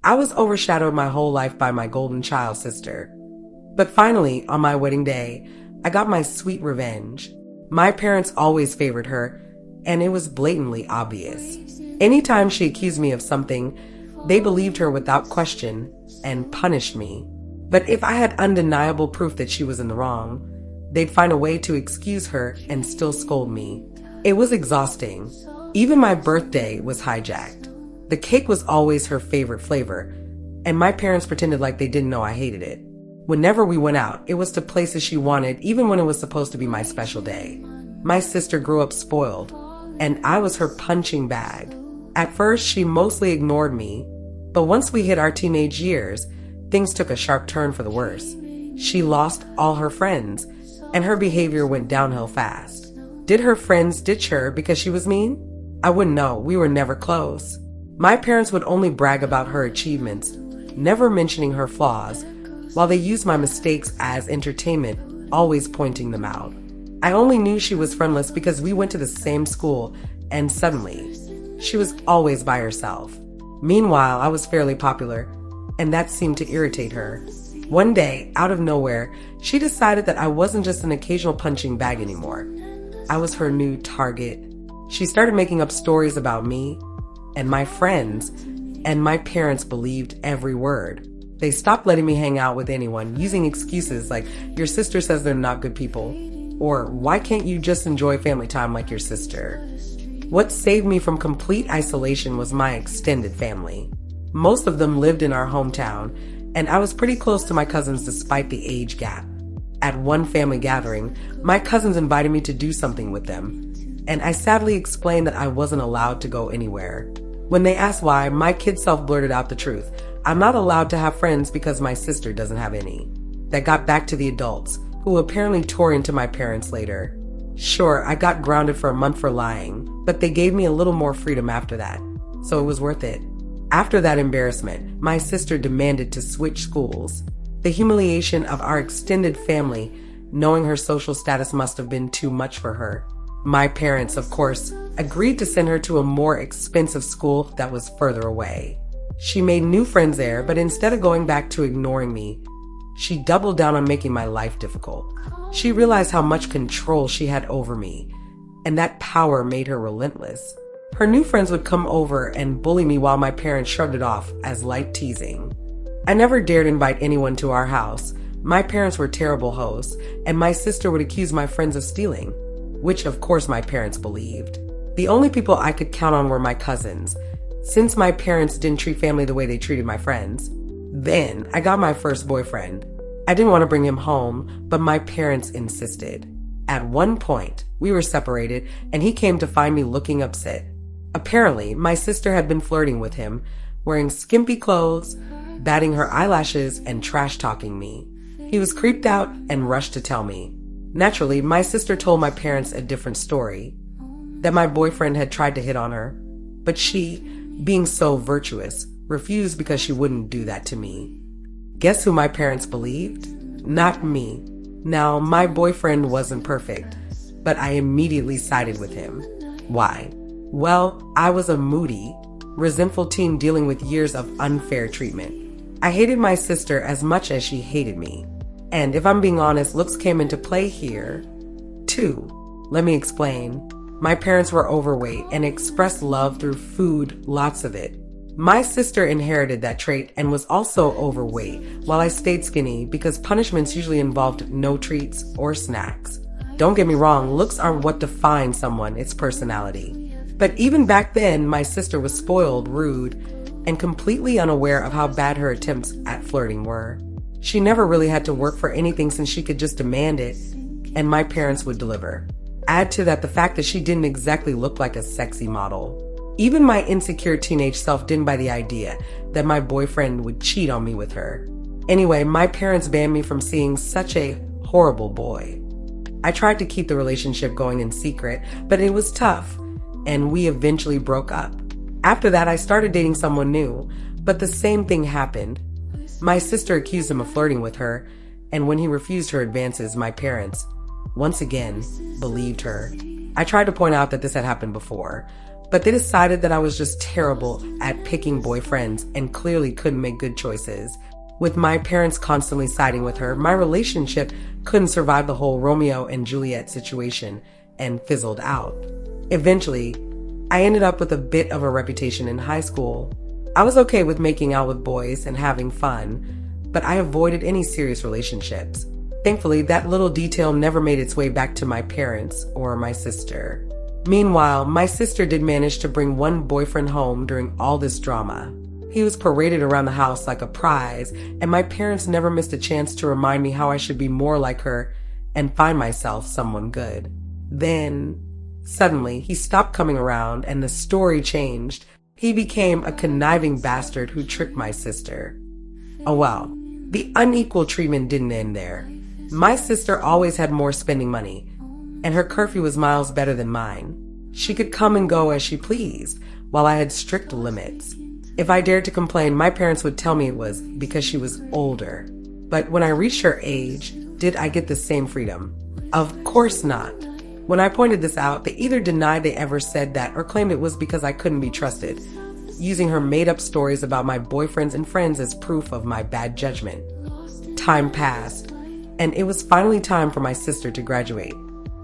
I was overshadowed my whole life by my golden child sister. But finally, on my wedding day, I got my sweet revenge. My parents always favored her, and it was blatantly obvious. Anytime she accused me of something, they believed her without question and punished me. But if I had undeniable proof that she was in the wrong, they'd find a way to excuse her and still scold me. It was exhausting. Even my birthday was hijacked. The cake was always her favorite flavor, and my parents pretended like they didn't know I hated it. Whenever we went out, it was to places she wanted, even when it was supposed to be my special day. My sister grew up spoiled, and I was her punching bag. At first, she mostly ignored me, but once we hit our teenage years, things took a sharp turn for the worse. She lost all her friends, and her behavior went downhill fast. Did her friends ditch her because she was mean? I wouldn't know. We were never close. My parents would only brag about her achievements, never mentioning her flaws, while they used my mistakes as entertainment, always pointing them out. I only knew she was friendless because we went to the same school, and suddenly, she was always by herself. Meanwhile, I was fairly popular, and that seemed to irritate her. One day, out of nowhere, she decided that I wasn't just an occasional punching bag anymore. I was her new target. She started making up stories about me and my friends, and my parents believed every word. They stopped letting me hang out with anyone, using excuses like, "Your sister says they're not good people," or "Why can't you just enjoy family time like your sister?" What saved me from complete isolation was my extended family. Most of them lived in our hometown, and I was pretty close to my cousins despite the age gap. At one family gathering, my cousins invited me to do something with them, and I sadly explained that I wasn't allowed to go anywhere. When they asked why, my kid self blurted out the truth. I'm not allowed to have friends because my sister doesn't have any. That got back to the adults, who apparently tore into my parents later. Sure, I got grounded for a month for lying, but they gave me a little more freedom after that, so it was worth it. After that embarrassment, my sister demanded to switch schools. The humiliation of our extended family, knowing her social status must have been too much for her. My parents, of course, agreed to send her to a more expensive school that was further away. She made new friends there, but instead of going back to ignoring me, she doubled down on making my life difficult. She realized how much control she had over me, and that power made her relentless. Her new friends would come over and bully me while my parents shrugged it off as light teasing. I never dared invite anyone to our house. My parents were terrible hosts, and my sister would accuse my friends of stealing, which of course my parents believed. The only people I could count on were my cousins, since my parents didn't treat family the way they treated my friends. Then I got my first boyfriend. I didn't want to bring him home, but my parents insisted. At one point, we were separated, and he came to find me looking upset. Apparently, my sister had been flirting with him, wearing skimpy clothes, batting her eyelashes, and trash-talking me. He was creeped out and rushed to tell me. Naturally, my sister told my parents a different story, that my boyfriend had tried to hit on her, but she, being so virtuous, refused because she wouldn't do that to me. Guess who my parents believed? Not me. Now, my boyfriend wasn't perfect, but I immediately sided with him. Why? Well, I was a moody, resentful teen dealing with years of unfair treatment. I hated my sister as much as she hated me. And if I'm being honest, looks came into play here, too. Let me explain. My parents were overweight and expressed love through food, lots of it. My sister inherited that trait and was also overweight, while I stayed skinny because punishments usually involved no treats or snacks. Don't get me wrong, looks aren't what defines someone, it's personality. But even back then, my sister was spoiled, rude, and completely unaware of how bad her attempts at flirting were. She never really had to work for anything since she could just demand it, and my parents would deliver. Add to that the fact that she didn't exactly look like a sexy model. Even my insecure teenage self didn't buy the idea that my boyfriend would cheat on me with her. Anyway, my parents banned me from seeing such a horrible boy. I tried to keep the relationship going in secret, but it was tough, and we eventually broke up. After that, I started dating someone new, but the same thing happened. My sister accused him of flirting with her, and when he refused her advances, my parents, once again, believed her. I tried to point out that this had happened before, But they decided that I was just terrible at picking boyfriends and clearly couldn't make good choices. With my parents constantly siding with her, my relationship couldn't survive the whole Romeo and Juliet situation and fizzled out. Eventually, I ended up with a bit of a reputation in high school. I was okay with making out with boys and having fun, but I avoided any serious relationships. Thankfully, that little detail never made its way back to my parents or my sister. Meanwhile, my sister did manage to bring one boyfriend home during all this drama. He was paraded around the house like a prize, and my parents never missed a chance to remind me how I should be more like her and find myself someone good. Then, suddenly, he stopped coming around and the story changed. He became a conniving bastard who tricked my sister. Oh well, the unequal treatment didn't end there. My sister always had more spending money, and her curfew was miles better than mine. She could come and go as she pleased, while I had strict limits. If I dared to complain, my parents would tell me it was because she was older. But when I reached her age, did I get the same freedom? Of course not. When I pointed this out, they either denied they ever said that or claimed it was because I couldn't be trusted, using her made-up stories about my boyfriends and friends as proof of my bad judgment. Time passed, and it was finally time for my sister to graduate.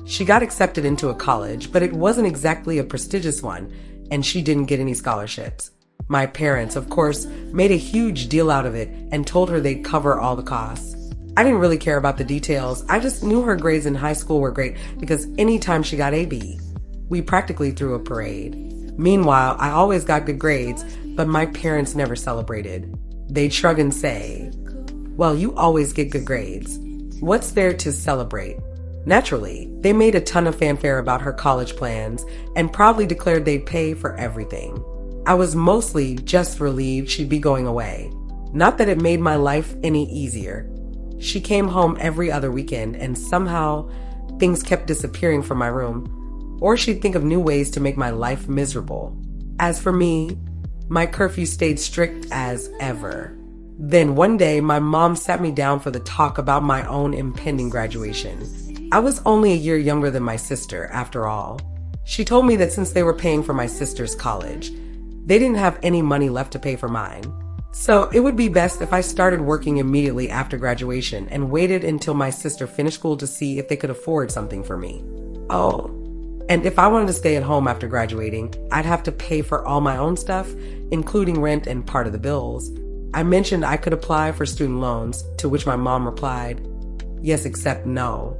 She got accepted into a college, but it wasn't exactly a prestigious one, and she didn't get any scholarships. My parents, of course, made a huge deal out of it and told her they'd cover all the costs. I didn't really care about the details. I just knew her grades in high school were great because anytime she got a B, we practically threw a parade. Meanwhile, I always got good grades, but my parents never celebrated. They'd shrug and say, "Well, you always get good grades. What's there to celebrate?" Naturally, they made a ton of fanfare about her college plans and proudly declared they'd pay for everything. I was mostly just relieved she'd be going away. Not that it made my life any easier. She came home every other weekend and somehow things kept disappearing from my room, or she'd think of new ways to make my life miserable. As for me, my curfew stayed strict as ever. Then one day, my mom sat me down for the talk about my own impending graduation. I was only a year younger than my sister, after all. She told me that since they were paying for my sister's college, they didn't have any money left to pay for mine. So it would be best if I started working immediately after graduation and waited until my sister finished school to see if they could afford something for me. Oh, and if I wanted to stay at home after graduating, I'd have to pay for all my own stuff, including rent and part of the bills. I mentioned I could apply for student loans, to which my mom replied, "Yes, except no."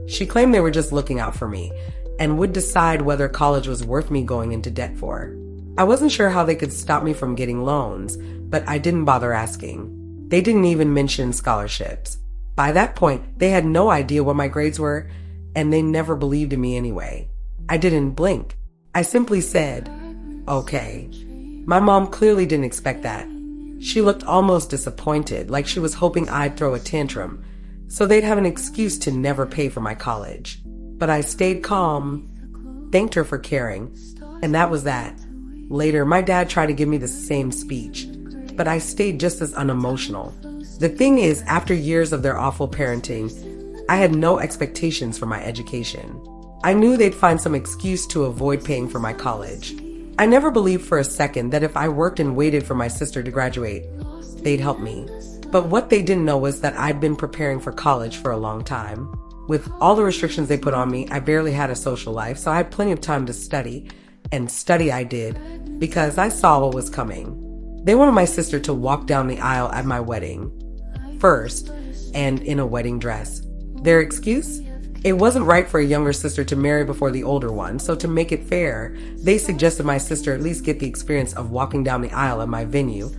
She claimed they were just looking out for me and would decide whether college was worth me going into debt for. I wasn't sure how they could stop me from getting loans, but I didn't bother asking. They didn't even mention scholarships. By that point, they had no idea what my grades were, and they never believed in me anyway. I didn't blink. I simply said, "Okay." My mom clearly didn't expect that. She looked almost disappointed, like she was hoping I'd throw a tantrum, so they'd have an excuse to never pay for my college. But I stayed calm, thanked her for caring, and that was that. Later, my dad tried to give me the same speech, but I stayed just as unemotional. The thing is, after years of their awful parenting, I had no expectations for my education. I knew they'd find some excuse to avoid paying for my college. I never believed for a second that if I worked and waited for my sister to graduate, they'd help me. But what they didn't know was that I'd been preparing for college for a long time. With all the restrictions they put on me, I barely had a social life, so I had plenty of time to study. And study I did, because I saw what was coming. They wanted my sister to walk down the aisle at my wedding, first, and in a wedding dress. Their excuse? It wasn't right for a younger sister to marry before the older one, so to make it fair, they suggested my sister at least get the experience of walking down the aisle at my venue,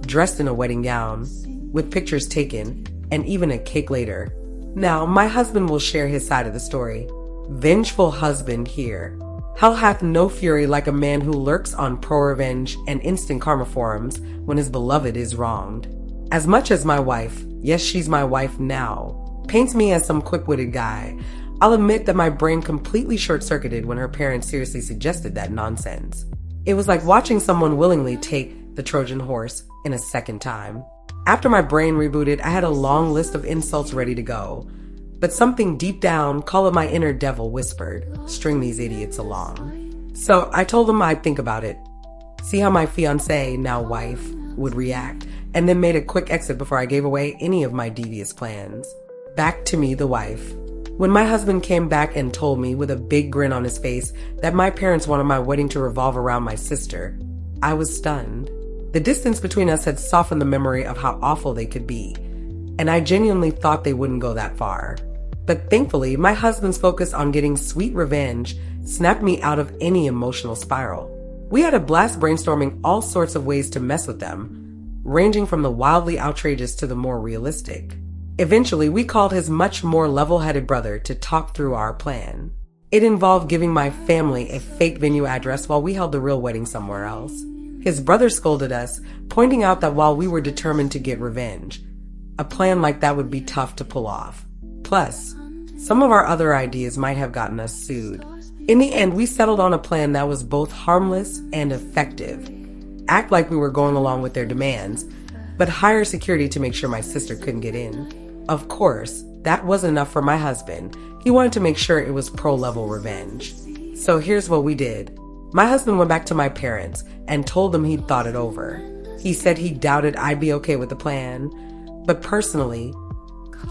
dressed in a wedding gown, with pictures taken, and even a cake later. Now, my husband will share his side of the story. Vengeful husband here. Hell hath no fury like a man who lurks on pro-revenge and instant karma forums when his beloved is wronged. As much as my wife, yes, she's my wife now, paints me as some quick-witted guy, I'll admit that my brain completely short-circuited when her parents seriously suggested that nonsense. It was like watching someone willingly take the Trojan horse in a second time. After my brain rebooted, I had a long list of insults ready to go. But something deep down, call it my inner devil, whispered, "String these idiots along." So I told him I'd think about it, see how my fiancée, now wife, would react, and then made a quick exit before I gave away any of my devious plans. Back to me, the wife. When my husband came back and told me with a big grin on his face that my parents wanted my wedding to revolve around my sister, I was stunned. The distance between us had softened the memory of how awful they could be, and I genuinely thought they wouldn't go that far. But thankfully, my husband's focus on getting sweet revenge snapped me out of any emotional spiral. We had a blast brainstorming all sorts of ways to mess with them, ranging from the wildly outrageous to the more realistic. Eventually, we called his much more level-headed brother to talk through our plan. It involved giving my family a fake venue address while we held the real wedding somewhere else. His brother scolded us, pointing out that while we were determined to get revenge, a plan like that would be tough to pull off. Plus, some of our other ideas might have gotten us sued. In the end, we settled on a plan that was both harmless and effective. Act like we were going along with their demands, but hire security to make sure my sister couldn't get in. Of course, that wasn't enough for my husband. He wanted to make sure it was pro-level revenge. So here's what we did. My husband went back to my parents and told them he'd thought it over. He said he doubted I'd be okay with the plan, but personally,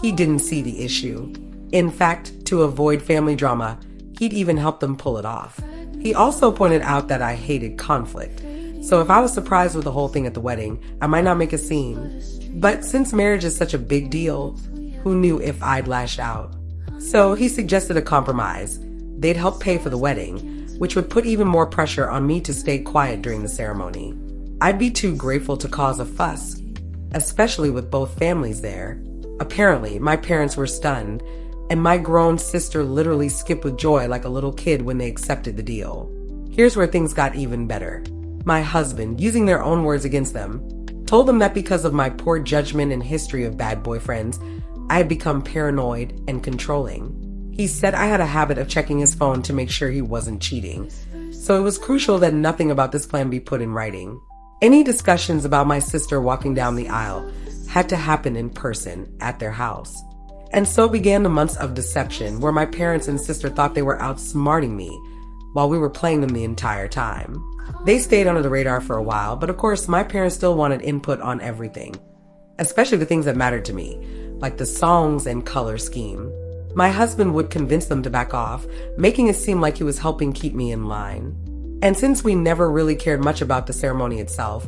he didn't see the issue. In fact, to avoid family drama, he'd even help them pull it off. He also pointed out that I hated conflict, so if I was surprised with the whole thing at the wedding, I might not make a scene. But since marriage is such a big deal, who knew if I'd lash out? So he suggested a compromise. They'd help pay for the wedding, which would put even more pressure on me to stay quiet during the ceremony. I'd be too grateful to cause a fuss, especially with both families there. Apparently, my parents were stunned, and my grown sister literally skipped with joy like a little kid when they accepted the deal. Here's where things got even better. My husband, using their own words against them, told them that because of my poor judgment and history of bad boyfriends, I had become paranoid and controlling. He said I had a habit of checking his phone to make sure he wasn't cheating, so it was crucial that nothing about this plan be put in writing. Any discussions about my sister walking down the aisle had to happen in person at their house. And so began the months of deception where my parents and sister thought they were outsmarting me while we were playing them the entire time. They stayed under the radar for a while, but of course my parents still wanted input on everything, especially the things that mattered to me, like the songs and color scheme. My husband would convince them to back off, making it seem like he was helping keep me in line. And since we never really cared much about the ceremony itself,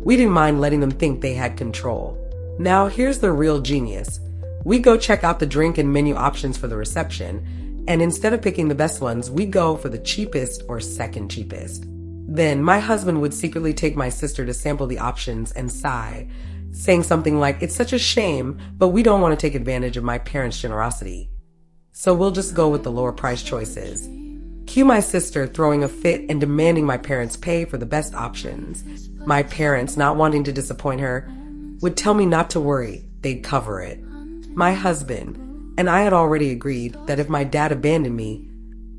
we didn't mind letting them think they had control. Now here's the real genius. We go check out the drink and menu options for the reception, and instead of picking the best ones, we go for the cheapest or second cheapest. Then my husband would secretly take my sister to sample the options and sigh, saying something like, "It's such a shame, but we don't want to take advantage of my parents' generosity, so we'll just go with the lower price choices." Cue my sister throwing a fit and demanding my parents pay for the best options. My parents, not wanting to disappoint her, would tell me not to worry, they'd cover it. My husband and I had already agreed that if my dad abandoned me,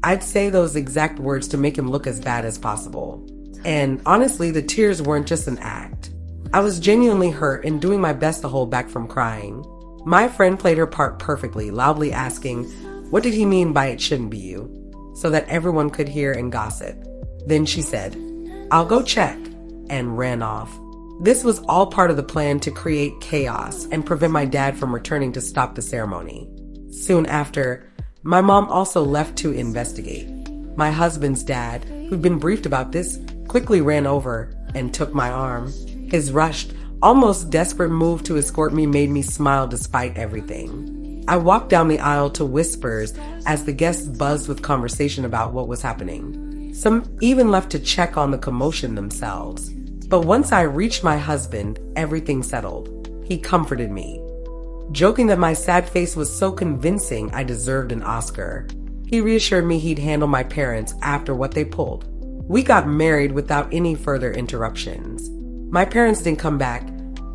I'd say those exact words to make him look as bad as possible. And honestly, the tears weren't just an act. I was genuinely hurt and doing my best to hold back from crying. My friend played her part perfectly, loudly asking, "What did he mean by it shouldn't be you?" so that everyone could hear and gossip. Then she said, "I'll go check," and ran off. This was all part of the plan to create chaos and prevent my dad from returning to stop the ceremony. Soon after, my mom also left to investigate. My husband's dad, who'd been briefed about this, quickly ran over and took my arm. His rushed, almost desperate move to escort me made me smile despite everything. I walked down the aisle to whispers as the guests buzzed with conversation about what was happening. Some even left to check on the commotion themselves. But once I reached my husband, everything settled. He comforted me, joking that my sad face was so convincing I deserved an Oscar. He reassured me he'd handle my parents after what they pulled. We got married without any further interruptions. My parents didn't come back,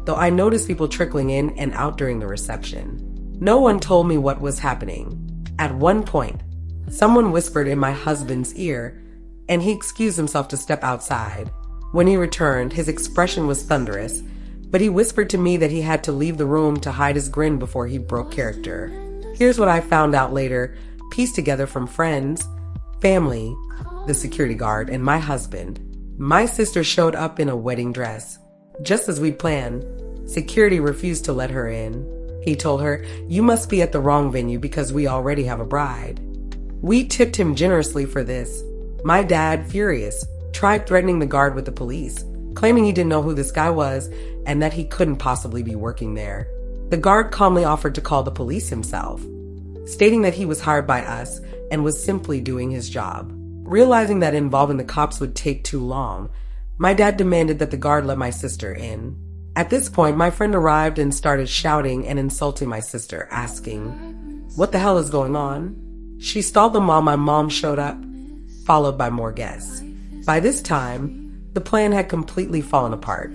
though I noticed people trickling in and out during the reception. No one told me what was happening. At one point, someone whispered in my husband's ear, and he excused himself to step outside. When he returned, his expression was thunderous, but he whispered to me that he had to leave the room to hide his grin before he broke character. Here's what I found out later, pieced together from friends, family, the security guard, and my husband. My sister showed up in a wedding dress. Just as we planned, security refused to let her in. He told her, "You must be at the wrong venue because we already have a bride." We tipped him generously for this. My dad, furious, tried threatening the guard with the police, claiming he didn't know who this guy was and that he couldn't possibly be working there. The guard calmly offered to call the police himself, stating that he was hired by us and was simply doing his job. Realizing that involving the cops would take too long, my dad demanded that the guard let my sister in. At this point, my friend arrived and started shouting and insulting my sister, asking, "What the hell is going on?" She stalled them while my mom showed up, followed by more guests. By this time, the plan had completely fallen apart,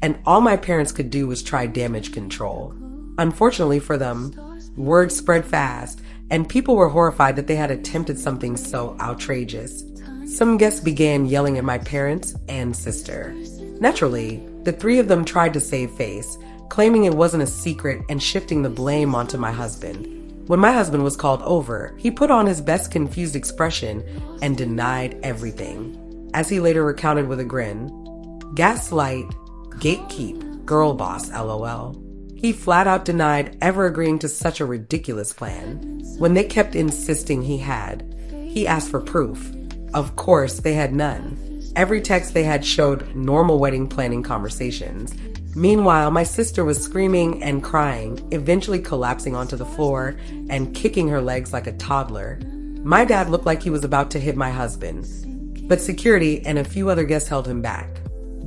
and all my parents could do was try damage control. Unfortunately for them, word spread fast, and people were horrified that they had attempted something so outrageous. Some guests began yelling at my parents and sister. Naturally, the three of them tried to save face, claiming it wasn't a secret and shifting the blame onto my husband. When my husband was called over, he put on his best confused expression and denied everything. As he later recounted with a grin, "Gaslight, gatekeep, girl boss, LOL." He flat out denied ever agreeing to such a ridiculous plan. When they kept insisting he asked for proof. Of course, they had none. Every text they had showed normal wedding planning conversations. Meanwhile, my sister was screaming and crying, eventually collapsing onto the floor and kicking her legs like a toddler. My dad looked like he was about to hit my husband, but security and a few other guests held him back.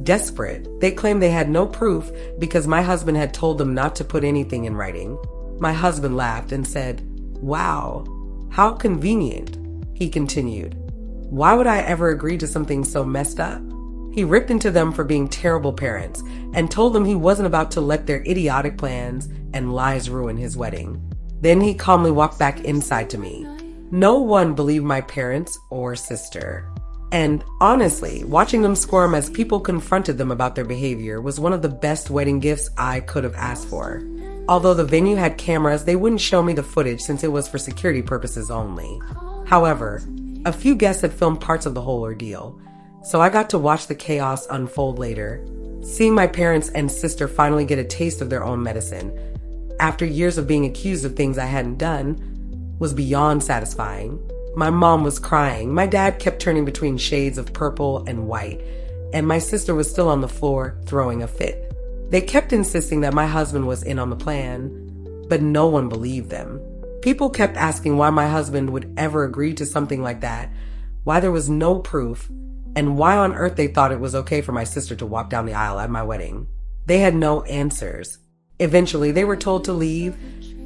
Desperate, they claimed they had no proof because my husband had told them not to put anything in writing. My husband laughed and said, "Wow, how convenient." He continued, "Why would I ever agree to something so messed up?" He ripped into them for being terrible parents and told them he wasn't about to let their idiotic plans and lies ruin his wedding. Then he calmly walked back inside to me. No one believed my parents or sister. And honestly, watching them squirm as people confronted them about their behavior was one of the best wedding gifts I could have asked for. Although the venue had cameras, they wouldn't show me the footage since it was for security purposes only. However, a few guests had filmed parts of the whole ordeal, so I got to watch the chaos unfold later. Seeing my parents and sister finally get a taste of their own medicine, after years of being accused of things I hadn't done, was beyond satisfying. My mom was crying, my dad kept turning between shades of purple and white, and my sister was still on the floor throwing a fit. They kept insisting that my husband was in on the plan, but no one believed them. People kept asking why my husband would ever agree to something like that, why there was no proof, and why on earth they thought it was okay for my sister to walk down the aisle at my wedding. They had no answers. Eventually, they were told to leave,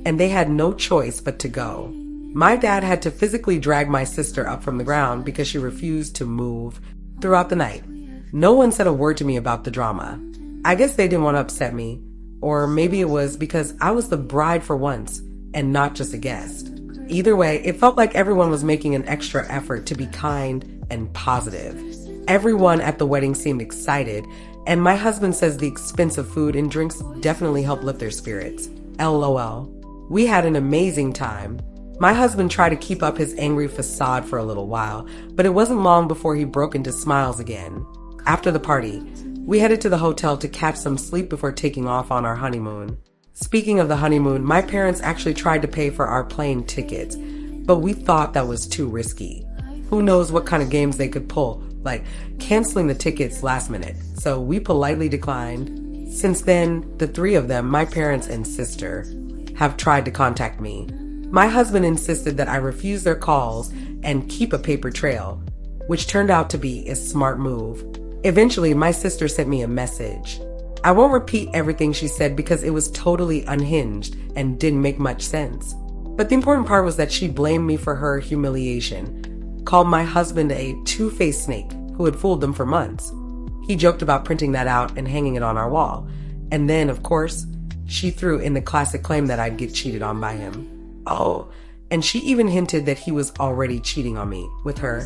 and they had no choice but to go. My dad had to physically drag my sister up from the ground because she refused to move throughout the night. No one said a word to me about the drama. I guess they didn't want to upset me, or maybe it was because I was the bride for once and not just a guest. Either way, it felt like everyone was making an extra effort to be kind and positive. Everyone at the wedding seemed excited, and my husband says the expensive food and drinks definitely helped lift their spirits. LOL. We had an amazing time. My husband tried to keep up his angry facade for a little while, but it wasn't long before he broke into smiles again. After the party, we headed to the hotel to catch some sleep before taking off on our honeymoon. Speaking of the honeymoon, my parents actually tried to pay for our plane tickets, but we thought that was too risky. Who knows what kind of games they could pull, like canceling the tickets last minute, so we politely declined. Since then, the three of them, my parents and sister, have tried to contact me. My husband insisted that I refuse their calls and keep a paper trail, which turned out to be a smart move. Eventually, my sister sent me a message. I won't repeat everything she said because it was totally unhinged and didn't make much sense. But the important part was that she blamed me for her humiliation, called my husband a two-faced snake who had fooled them for months. He joked about printing that out and hanging it on our wall. And then, of course, she threw in the classic claim that I'd get cheated on by him. Oh, and she even hinted that he was already cheating on me with her.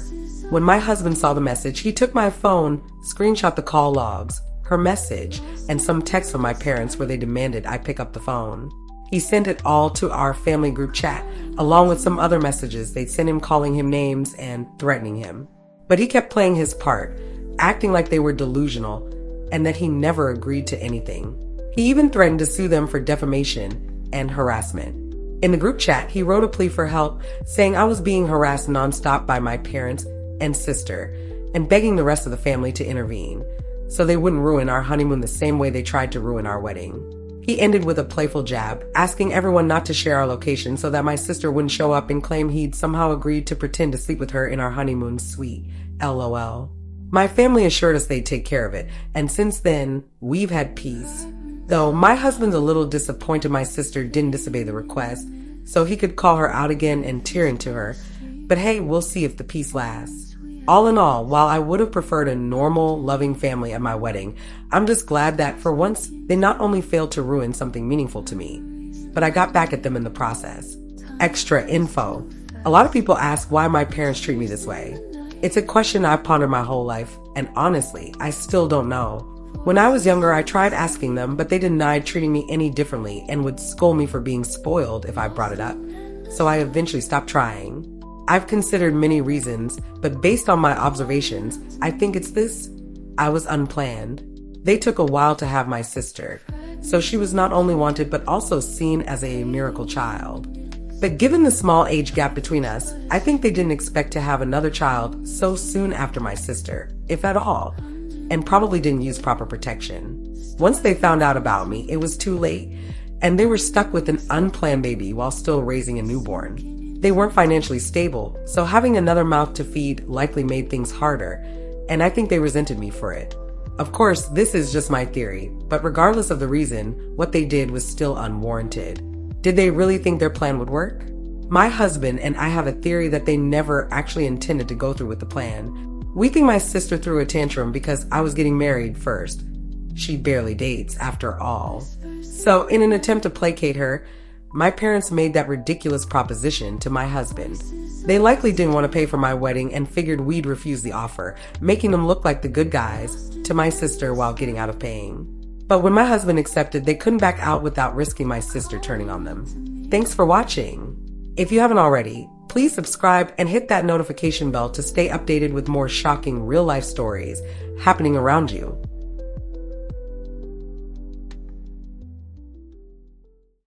When my husband saw the message, he took my phone, screenshot the call logs, her message, and some texts from my parents where they demanded I pick up the phone. He sent it all to our family group chat, along with some other messages they'd sent him calling him names and threatening him. But he kept playing his part, acting like they were delusional and that he never agreed to anything. He even threatened to sue them for defamation and harassment. In the group chat, he wrote a plea for help, saying I was being harassed nonstop by my parents and sister, and begging the rest of the family to intervene, so they wouldn't ruin our honeymoon the same way they tried to ruin our wedding. He ended with a playful jab, asking everyone not to share our location so that my sister wouldn't show up and claim he'd somehow agreed to pretend to sleep with her in our honeymoon suite. LOL. My family assured us they'd take care of it, and since then, we've had peace. Though my husband's a little disappointed my sister didn't disobey the request, so he could call her out again and tear into her. But hey, we'll see if the peace lasts. All in all, while I would have preferred a normal, loving family at my wedding, I'm just glad that for once, they not only failed to ruin something meaningful to me, but I got back at them in the process. Extra info. A lot of people ask why my parents treat me this way. It's a question I've pondered my whole life, and honestly, I still don't know. When I was younger, I tried asking them, but they denied treating me any differently and would scold me for being spoiled if I brought it up. So I eventually stopped trying. I've considered many reasons, but based on my observations, I think it's this. I was unplanned. They took a while to have my sister, so she was not only wanted but also seen as a miracle child. But given the small age gap between us, I think they didn't expect to have another child so soon after my sister, if at all, and probably didn't use proper protection. Once they found out about me, it was too late, and they were stuck with an unplanned baby while still raising a newborn. They weren't financially stable, so having another mouth to feed likely made things harder, and I think they resented me for it. Of course, this is just my theory, but regardless of the reason, what they did was still unwarranted. Did they really think their plan would work? My husband and I have a theory that they never actually intended to go through with the plan. We think my sister threw a tantrum because I was getting married first. She barely dates, after all. So, in an attempt to placate her, my parents made that ridiculous proposition to my husband. They likely didn't want to pay for my wedding and figured we'd refuse the offer, making them look like the good guys to my sister while getting out of paying. But when my husband accepted, they couldn't back out without risking my sister turning on them. Thanks for watching. If you haven't already, please subscribe and hit that notification bell to stay updated with more shocking real-life stories happening around you.